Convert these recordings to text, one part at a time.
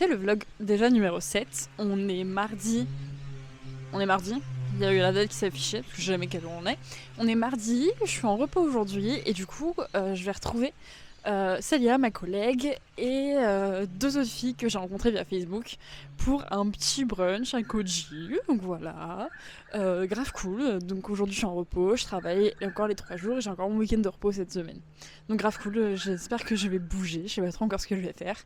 fait le vlog déjà numéro 7. On est mardi. Il y a eu la date qui s'est affichée, parce que je sais jamais quel jour on est. On est mardi, je suis en repos aujourd'hui, et du coup, je vais retrouver Célia, ma collègue, et 2 autres filles que j'ai rencontrées via Facebook pour un petit brunch, un koji. Donc voilà, grave cool. Donc aujourd'hui, je suis en repos, je travaille encore les 3 jours, et j'ai encore mon week-end de repos cette semaine. Donc grave cool, j'espère que je vais bouger, je sais pas trop encore ce que je vais faire,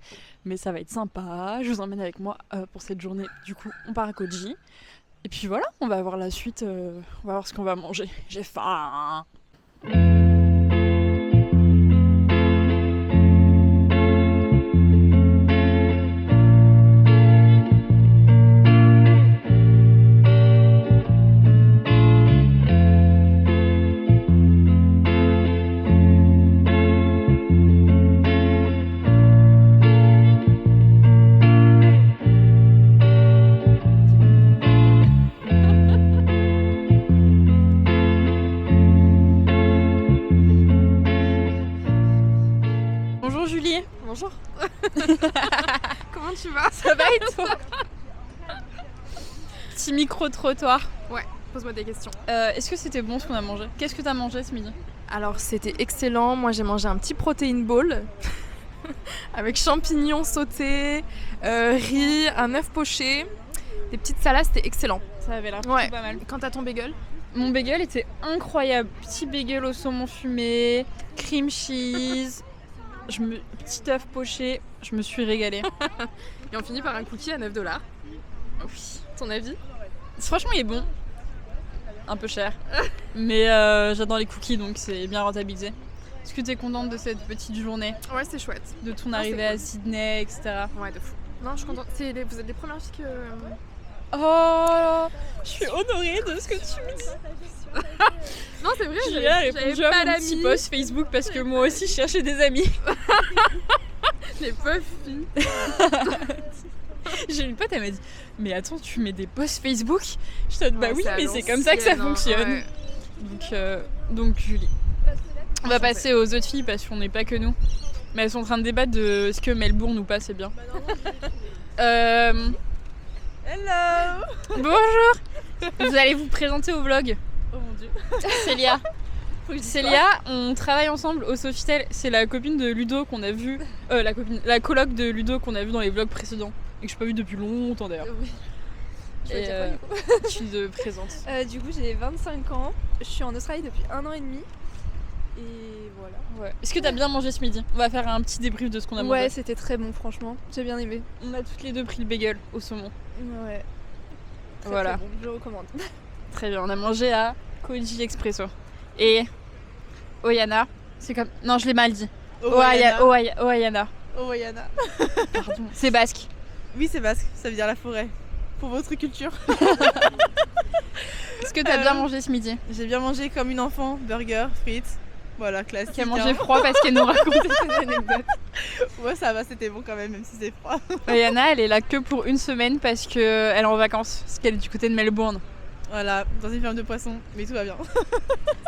mais ça va être sympa. Je vous emmène avec moi pour cette journée. Du coup, on part à Koji. Et puis voilà, on va voir la suite, on va voir ce qu'on va manger. J'ai faim. Bonjour Julie. Bonjour. Comment tu vas? Ça va et toi? Petit micro-trottoir. Ouais, pose-moi des questions. Est-ce que c'était bon ce qu'on a mangé? Qu'est-ce que t'as mangé ce midi? Alors c'était excellent, moi j'ai mangé un petit protein bowl avec champignons sautés, riz, un œuf poché, des petites salades, c'était excellent. Ça avait l'air Ouais. pas mal. Quant à ton bagel? Mon bagel était incroyable. Petit bagel au saumon fumé, cream cheese, petit œuf poché, je me suis régalée. Et on finit par un cookie à $9. Oui. Ton avis? Franchement, il est bon. Un peu cher. Mais j'adore les cookies, donc c'est bien rentabilisé. Est-ce que tu es contente de cette petite journée? Ouais, c'est chouette. De ton Non, arrivée c'est à cool. Sydney, etc. Ouais, de fou. Non, je suis contente. Vous êtes les premières filles que... Oh, je suis honorée de ce que tu me dis. Non, c'est vrai, J'ai j'avais répondu pas à mon petit d'amis. post Facebook parce que moi aussi je cherchais des amis. Les pauvres filles. J'ai une pote, elle m'a dit mais attends, tu mets des posts Facebook? Je te dis bah Ouais, oui, c'est à mais c'est comme ça que ça l'ancienne, hein. fonctionne. Ouais. Donc Julie. On va passer aux autres filles parce qu'on n'est pas que nous. Mais elles sont en train de débattre de est-ce que Melbourne ou pas c'est bien. Hello! Bonjour. Vous allez vous présenter au vlog. Oh mon dieu. Célia. Célia, on travaille ensemble au Sofitel. C'est la copine de Ludo qu'on a vue. La coloc de Ludo qu'on a vue dans les vlogs précédents. Et que je n'ai pas vue depuis longtemps d'ailleurs. Oui. Je vais Et dire quoi, du coup tu te présentes. Du coup, j'ai 25 ans. Je suis en Australie depuis 1 an et demi. Et voilà. Ouais. Est-ce que t'as bien mangé ce midi? On va faire un petit débrief de ce qu'on a Ouais, mangé. c'était très bon, franchement. J'ai bien aimé. On a toutes les deux pris le bagel au saumon. Ouais. Très, Voilà. très bon, je recommande. Très bien, on a mangé à Koji Expresso. Et Oyana, c'est comme... Non, je l'ai mal dit. Oyana. Oyana. Pardon. C'est basque. Oui, c'est basque, ça veut dire la forêt. Pour votre culture. Est-ce que t'as bien mangé ce midi? J'ai bien mangé comme une enfant, burger, frites. Voilà, classique. Qui a mangé froid parce qu'elle nous racontait ses anecdotes. Ouais, ça va, c'était bon quand même si c'est froid. Oyana, elle est là que pour une semaine parce qu'elle est en vacances. Parce qu'elle est du côté de Melbourne. Voilà, dans une ferme de poissons, mais tout va bien.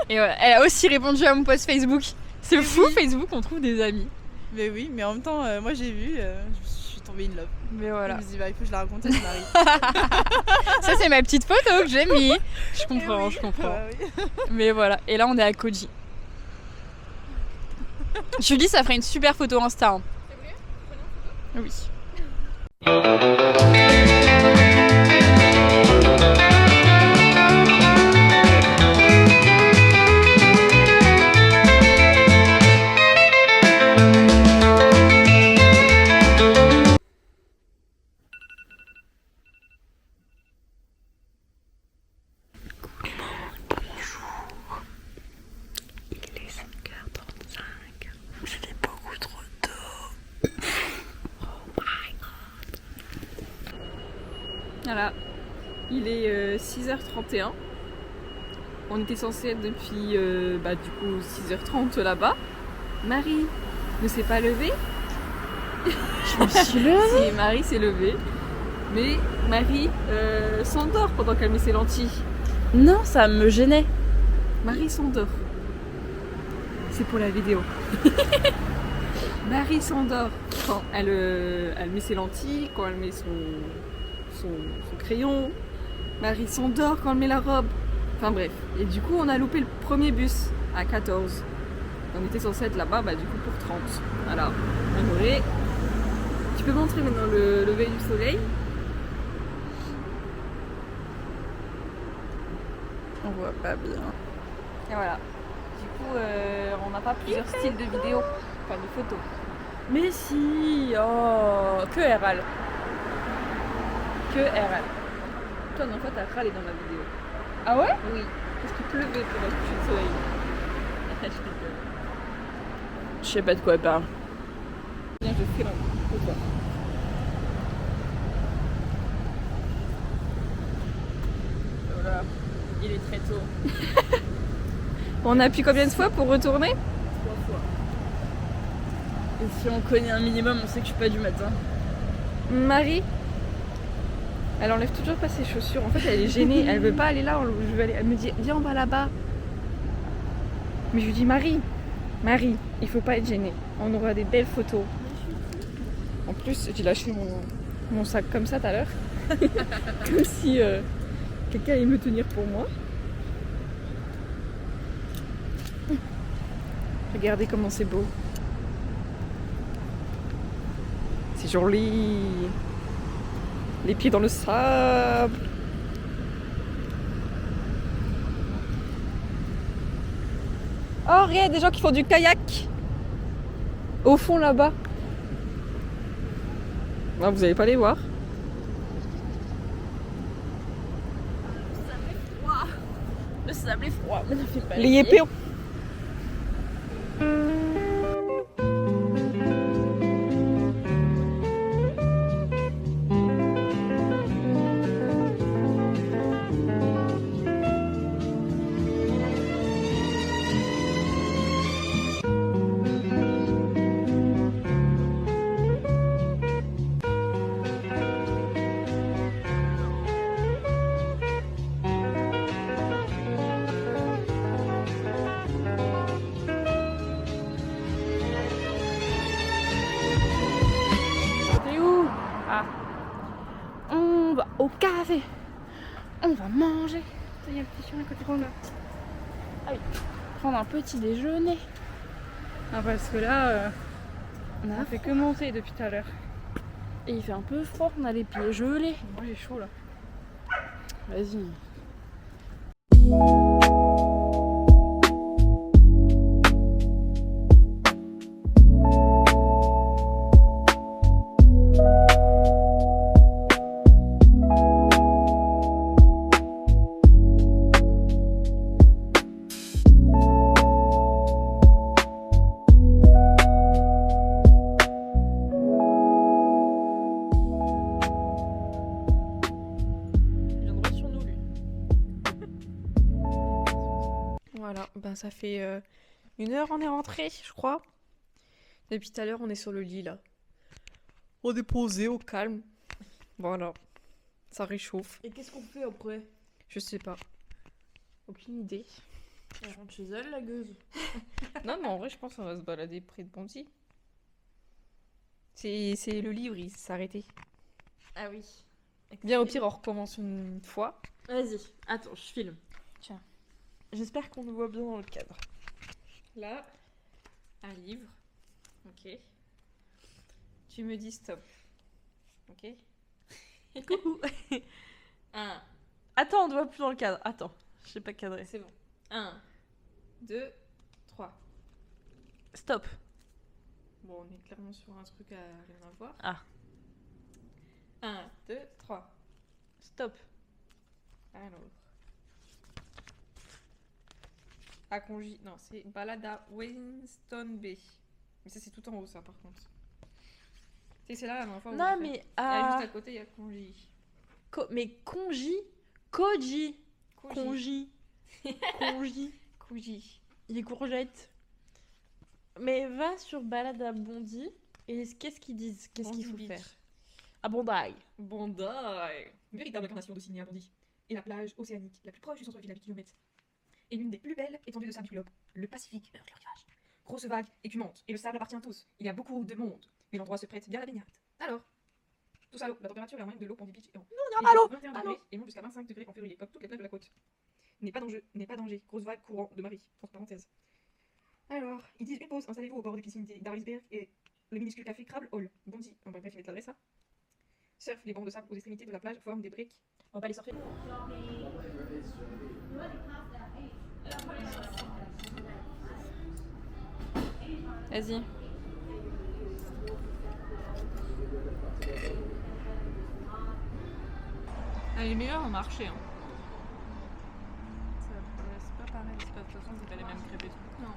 Et ouais, elle a aussi répondu à mon post Facebook. C'est Et fou, oui. Facebook, on trouve des amis. Mais oui, mais en même temps, moi j'ai vu, je suis tombée in love. Mais voilà. Je me suis dit, bah, il faut que je la raconte à son mari. Ça, c'est ma petite photo que j'ai mis. Je comprends, Eh oui. je comprends. Bah oui. Mais voilà, et là on est à Koji. Julie, ça ferait une super photo Insta. Hein. C'est vrai? Oui. Voilà, il est 6h31. On était censé être depuis du coup 6h30 là-bas. Marie ne s'est pas levée. Je me suis levée. Si, Marie s'est levée. Mais Marie s'endort pendant qu'elle met ses lentilles. Non, ça me gênait. Marie s'endort. C'est pour la vidéo. Marie s'endort quand elle met ses lentilles, quand elle met son crayon. Marie s'endort quand elle met la robe. Enfin bref. Et du coup, on a loupé le premier bus à 14. On était censé être là-bas, du coup, pour 30. Voilà. Honoré. Tu peux montrer maintenant le lever du soleil. On voit pas bien. Et voilà. Du coup, on n'a pas plusieurs styles de vidéos, enfin de photos. Mais si, oh, que RL. Que RL. Toi, non, toi, t'as râlé dans la vidéo. Ah ouais? Oui. Parce qu'il pleuvait pour le coucher de soleil. Je rigole. Je sais pas de quoi elle parle. Viens, je filme pour toi. Voilà. Il est très tôt. On appuie combien de fois pour retourner? 3 fois. Et si on connaît un minimum, on sait que je suis pas du matin. Marie, elle enlève toujours pas ses chaussures. En fait, elle est gênée. Elle veut pas aller là. Je veux aller. Elle me dit, viens, on va là-bas. Mais je lui dis, Marie, il faut pas être gênée. On aura des belles photos. En plus, j'ai lâché mon sac comme ça tout à l'heure. Comme si quelqu'un allait me tenir pour moi. Regardez comment c'est beau. C'est joli. Les pieds dans le sable. Oh, regarde, des gens qui font du kayak. Au fond là-bas. Ah, vous n'allez pas les voir. Le sable est froid, mais ne fait pas Les yépés. T'es où? Ah. On va au café. On va manger. Il y a un petit chien à côté de là. Prendre un petit déjeuner. Ah, parce que là, On on a fait que monter depuis tout à l'heure. Et il fait un peu froid, on a les pieds gelés. Moi j'ai chaud là. Vas-y. Il vient droit sur nous, lui. Voilà, ça fait 1 heure on est rentré, je crois. Depuis tout à l'heure, on est sur le lit là. On est posé au calme. Voilà, ça réchauffe. Et qu'est-ce qu'on fait après? Je sais pas. Aucune idée. Elle rentre chez elle, la gueuse. Non, mais en vrai, je pense qu'on va se balader près de Bondy. C'est le livre, il s'est arrêté. Ah oui. Bien, au pire, on recommence une fois. Vas-y, attends, je filme. Tiens. J'espère qu'on nous voit bien dans le cadre. Là, un livre. Ok. Tu me dis stop. Ok. Coucou. Attends, on ne voit plus dans le cadre. Attends, je sais pas cadrer. C'est bon. 1, 2, 3. Stop. Bon, on est clairement sur un truc à rien à voir. Ah. 1, 2, 3. Stop. Alors. À Congy. Non, c'est balade à Winston Bay. Mais ça, c'est tout en haut, ça, par contre. Tu sais, c'est là la dernière fois où Non, on l'a fait. mais. Et là, juste à côté, il y a Congy. Mais Congy. Koji. Congy. Congy. Congy. Les courgettes. Mais va sur balade à Bondy et qu'est-ce qu'ils disent? Qu'est-ce qu'il faut Bondy faire? Beach. À Bondi. Bondi. Véritable incarnation de Sydney à Bondy. Et la plage océanique la plus proche du centre-ville à 8 km. Et l'une des plus belles étendues de sable du globe. Le Pacifique heurte le rivage. grosse vague écumante, et le sable appartient à tous. Il y a beaucoup de monde, mais l'endroit se prête bien à la baignade. Alors, tous à l'eau. La température est en moyenne de l'eau Ponty Beach. Non, on est à l'eau. 21 degrés et monte jusqu'à 25 degrés en février, comme toutes les plages de la côte. N'est pas danger. Grosse vague courant de Marie. Entre parenthèses. Alors, ils disent une pause. Installez-vous au bord des piscines d'Arlisberg et le minuscule café Crabble Hall. Bondy. Bref, ils mettent l'adresse là. Surf, les bancs de sable aux extrémités de la plage forment des briques. On va pas les surfer. Vas-y. Elle est meilleure en marché. Hein. C'est pas pareil. De toute façon, c'est pas les mêmes crêpes et tout. Non.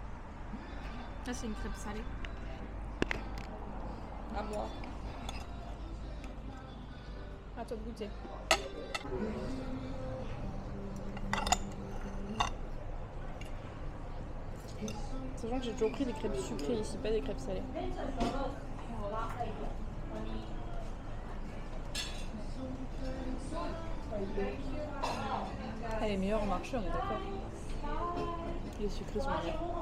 Là, c'est une crêpe salée. À moi. À toi de goûter. Sachant que j'ai toujours pris des crêpes sucrées ici, pas des crêpes salées. Elle est meilleure en marché, on est d'accord. Les sucrés sont meilleurs.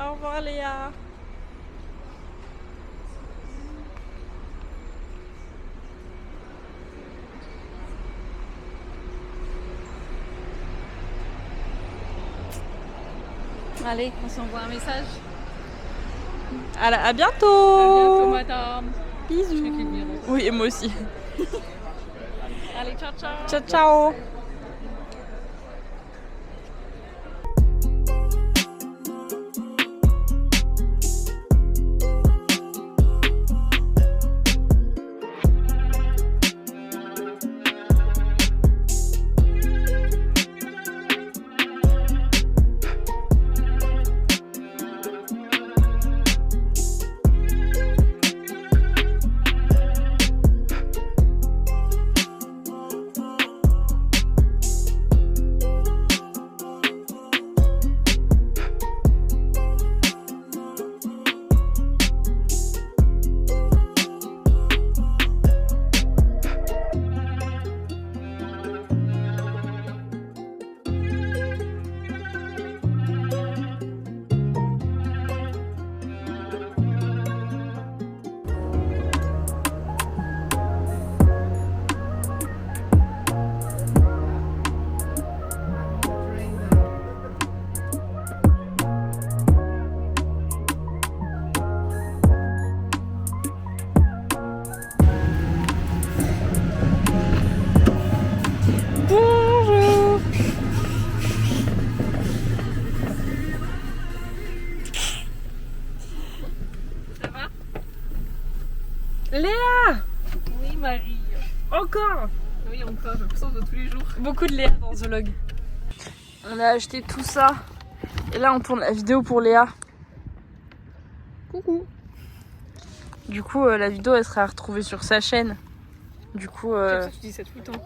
Au revoir Léa. Allez, on s'envoie un message. À bientôt. À bientôt, madame. Bisous. Oui, et moi aussi. Allez, ciao, ciao. Ciao, ciao. Bonjour. Ça va? Léa. Oui, Marie. Encore. Oui, encore, je le sens de tous les jours. Beaucoup de Léa dans The Log. On a acheté tout ça. Et là, on tourne la vidéo pour Léa. Coucou. Du coup, la vidéo, elle sera retrouvée sur sa chaîne. Du coup, Tu dis ça tout le temps.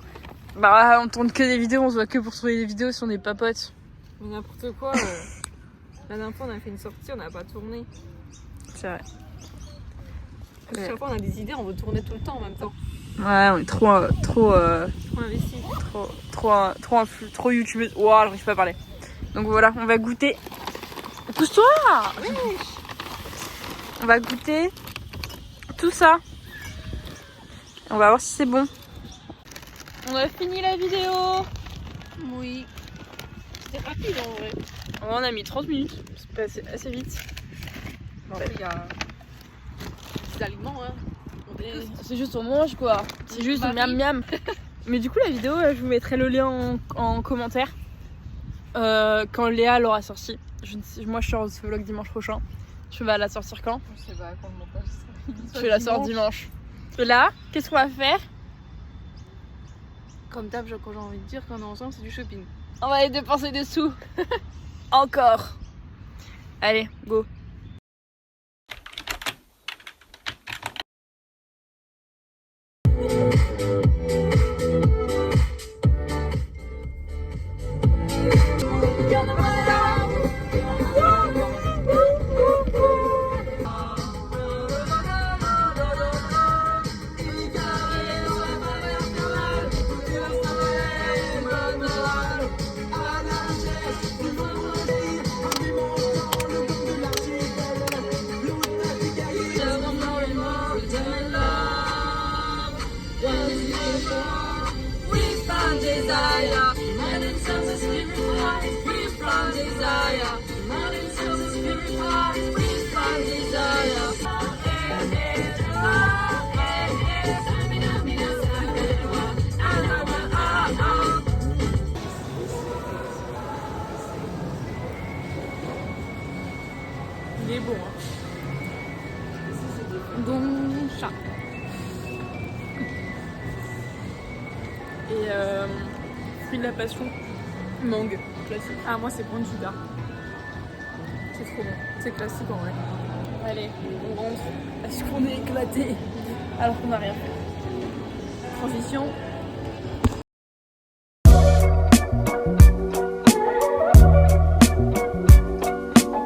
bah, on tourne que des vidéos, on se voit que pour trouver des vidéos si on n'est pas potes. Mais n'importe quoi. La dernière fois, on a fait une sortie, on n'a pas tourné. C'est vrai. Parce que chaque fois, on a des idées, on veut tourner tout le temps en même temps. Ouais, on est trop Trop investi. trop youtubeuse. Ouah, j'arrive pas à parler. Donc voilà, on va goûter. Pousse-toi. On va goûter tout ça. On va voir si c'est bon. On a fini la vidéo. Oui. C'était rapide en vrai. On a mis 30 minutes. C'est passé assez vite. Bon, après, il y a des aliments, hein. C'est juste on mange quoi. C'est juste miam miam. Mais du coup la vidéo, je vous mettrai le lien en commentaire quand Léa l'aura sorti. Moi je sors ce vlog dimanche prochain. Tu vas la sortir quand? Je sais pas quand le montage sera. Tu la sors dimanche. Et là, qu'est-ce qu'on va faire? Comme d'hab, quand j'ai envie de dire qu'on est ensemble, c'est du shopping. On va aller dépenser des sous. Encore. Allez, go. Il est bon, hein. Bon chat. Et fruit de la passion, mangue, classique. Ah, moi, c'est point de sucre. C'est trop bon. C'est classique en vrai. Allez, on rentre. Est-ce qu'on est éclaté alors qu'on n'a rien fait? Transition.